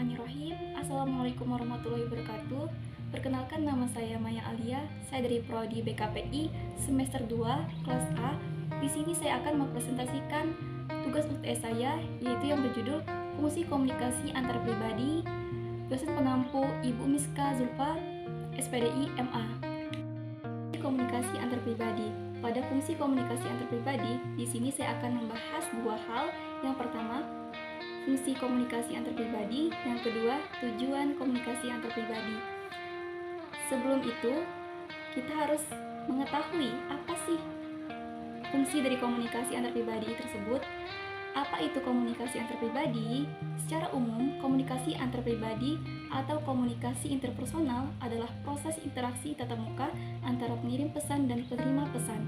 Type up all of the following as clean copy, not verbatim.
Bismillahirrahmanirrahim. Assalamualaikum warahmatullahi wabarakatuh. Perkenalkan, nama saya Maya Alia. Saya dari Prodi BKPI semester 2 kelas A. Di sini saya akan mempresentasikan tugas UTS saya, yaitu yang berjudul Fungsi Komunikasi Antar Pribadi. Dosen pengampu Ibu Miska Zulfa, SPDI MA. Komunikasi antar pribadi. Pada fungsi komunikasi antar pribadi, di sini saya akan membahas dua hal. Yang pertama, fungsi komunikasi antar pribadi, yang kedua, tujuan komunikasi antar pribadi. Sebelum itu, kita harus mengetahui apa sih fungsi dari komunikasi antar pribadi tersebut. Apa itu komunikasi antar pribadi? Secara umum, komunikasi antar pribadi atau komunikasi interpersonal adalah proses interaksi tatap muka antara pengirim pesan dan penerima pesan.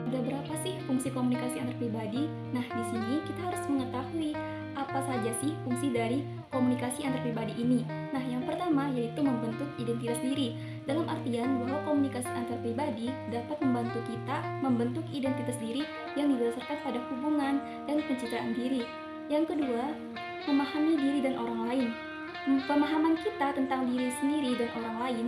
Ada berapa sih fungsi komunikasi antar pribadi? Nah, di sini kita harus mengetahui apa saja sih fungsi dari komunikasi antar pribadi ini. Nah, yang pertama yaitu membentuk identitas diri. Dalam artian bahwa komunikasi antar pribadi dapat membantu kita membentuk identitas diri yang didasarkan pada hubungan dan pencitraan diri. Yang kedua, memahami diri dan orang lain. Pemahaman kita tentang diri sendiri dan orang lain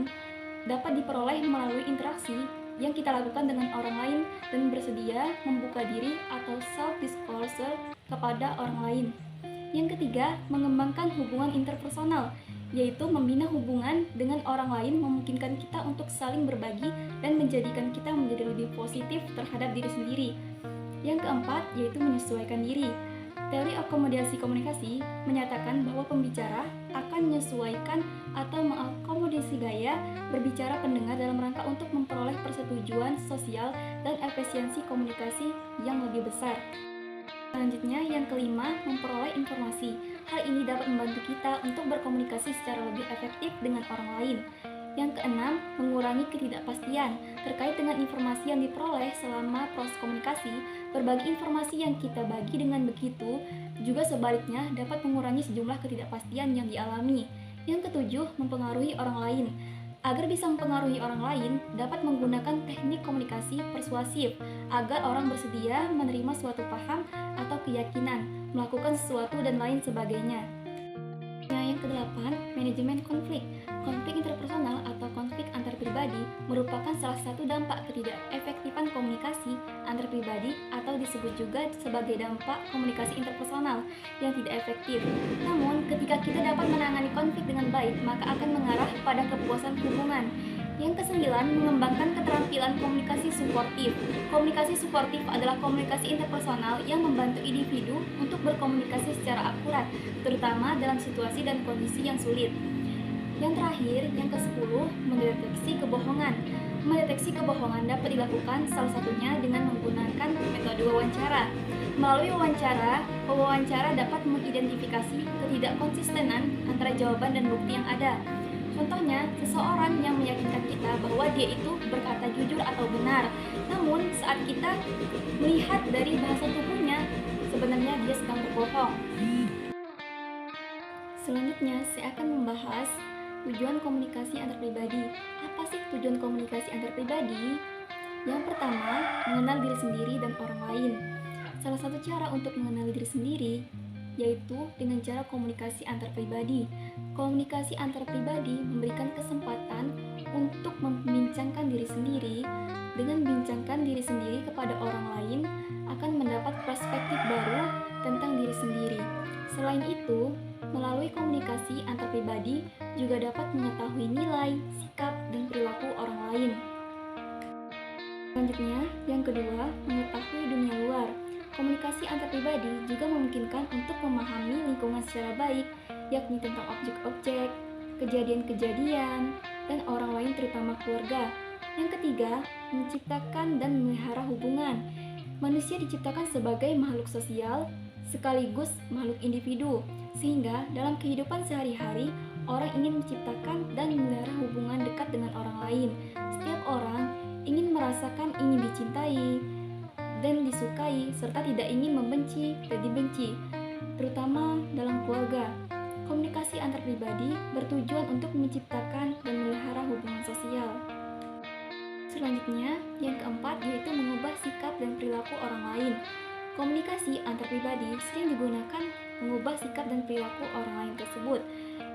dapat diperoleh melalui interaksi yang kita lakukan dengan orang lain dan bersedia membuka diri atau self-disclosure kepada orang lain. Yang ketiga, mengembangkan hubungan interpersonal, yaitu membina hubungan dengan orang lain memungkinkan kita untuk saling berbagi dan menjadikan kita menjadi lebih positif terhadap diri sendiri. Yang keempat, yaitu menyesuaikan diri. Teori akomodasi komunikasi menyatakan bahwa pembicara akan menyesuaikan atau mengakomodasi gaya berbicara pendengar dalam rangka untuk memperoleh persetujuan sosial dan efisiensi komunikasi yang lebih besar. Selanjutnya, yang kelima, memperoleh informasi. Hal ini dapat membantu kita untuk berkomunikasi secara lebih efektif dengan orang lain. Yang keenam, mengurangi ketidakpastian. Terkait dengan informasi yang diperoleh selama proses komunikasi, berbagi informasi yang kita bagi dengan begitu juga sebaliknya dapat mengurangi sejumlah ketidakpastian yang dialami. Yang ketujuh, mempengaruhi orang lain. Agar bisa mempengaruhi orang lain, dapat menggunakan teknik komunikasi persuasif agar orang bersedia menerima suatu paham atau keyakinan, melakukan sesuatu dan lain sebagainya. Yang kedelapan, manajemen konflik. Konflik interpersonal atau konflik antar pribadi merupakan salah satu dampak ketidakefektifan komunikasi antar pribadi atau disebut juga sebagai dampak komunikasi interpersonal yang tidak efektif. Namun, ketika kita dapat menangani konflik dengan baik, maka akan mengarah pada kepuasan hubungan. Yang kesembilan, mengembangkan keterampilan komunikasi suportif. Komunikasi suportif adalah komunikasi interpersonal yang membantu individu untuk berkomunikasi secara akurat, terutama dalam situasi dan kondisi yang sulit. Yang terakhir, yang ke-10, mendeteksi kebohongan. Mendeteksi kebohongan dapat dilakukan salah satunya dengan menggunakan metode wawancara. Melalui wawancara dapat mengidentifikasi ketidakkonsistenan antara jawaban dan bukti yang ada. Contohnya, seseorang yang meyakinkan kita bahwa dia itu berkata jujur atau benar. Namun, saat kita melihat dari bahasa tubuhnya, sebenarnya dia sedang berbohong. Selanjutnya, saya akan membahas tujuan komunikasi antar pribadi. Apa sih tujuan komunikasi antar pribadi? Yang pertama, mengenal diri sendiri dan orang lain. Salah satu cara untuk mengenali diri sendiri yaitu dengan cara komunikasi antar pribadi. Komunikasi antar pribadi memberikan kesempatan untuk membincangkan diri sendiri. Dengan membincangkan diri sendiri kepada orang lain akan mendapat perspektif baru tentang diri sendiri. Selain itu, melalui komunikasi antar pribadi juga dapat mengetahui nilai, sikap, dan perilaku orang lain. Selanjutnya, yang kedua, mengetahui dunia luar. Komunikasi antar pribadi juga memungkinkan untuk memahami lingkungan secara baik, yakni tentang objek-objek, kejadian-kejadian, dan orang lain terutama keluarga. Yang ketiga, menciptakan dan memelihara hubungan. Manusia diciptakan sebagai makhluk sosial sekaligus makhluk individu, sehingga dalam kehidupan sehari-hari, orang ingin menciptakan dan memelihara hubungan dekat dengan orang lain. Setiap orang ingin merasakan ingin dicintai dan disukai, serta tidak ingin membenci dan dibenci, terutama dalam keluarga. Komunikasi antar pribadi bertujuan untuk menciptakan dan memelihara hubungan sosial. Selanjutnya, yang keempat yaitu mengubah sikap dan perilaku orang lain. Komunikasi antar pribadi sering digunakan mengubah sikap dan perilaku orang lain tersebut.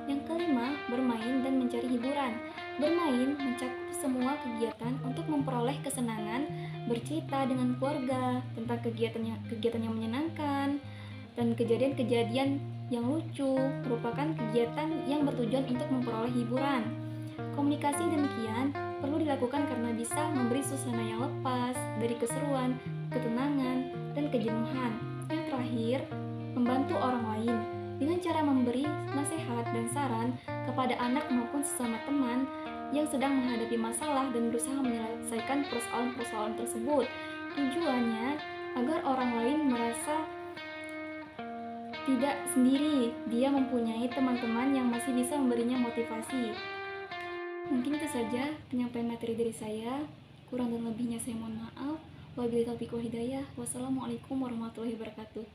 Yang kelima, bermain dan mencari hiburan. Bermain mencakup semua kegiatan untuk memperoleh kesenangan, bercerita dengan keluarga tentang kegiatan yang menyenangkan, dan kejadian-kejadian yang lucu merupakan kegiatan yang bertujuan untuk memperoleh hiburan. Komunikasi demikian perlu dilakukan karena bisa memberi suasana yang lepas dari keseruan, ketenangan, dan kejenuhan. Yang terakhir, membantu orang lain dengan cara memberi nasihat dan saran kepada anak maupun sesama teman yang sedang menghadapi masalah dan berusaha menyelesaikan persoalan-persoalan tersebut. Tujuannya agar orang lain merasa tidak sendiri, dia mempunyai teman-teman yang masih bisa memberinya motivasi. Mungkin itu saja penyampaian materi dari saya. Kurang dan lebihnya saya mohon maaf. Wabillahi taufiq wal hidayah. Wassalamualaikum warahmatullahi wabarakatuh.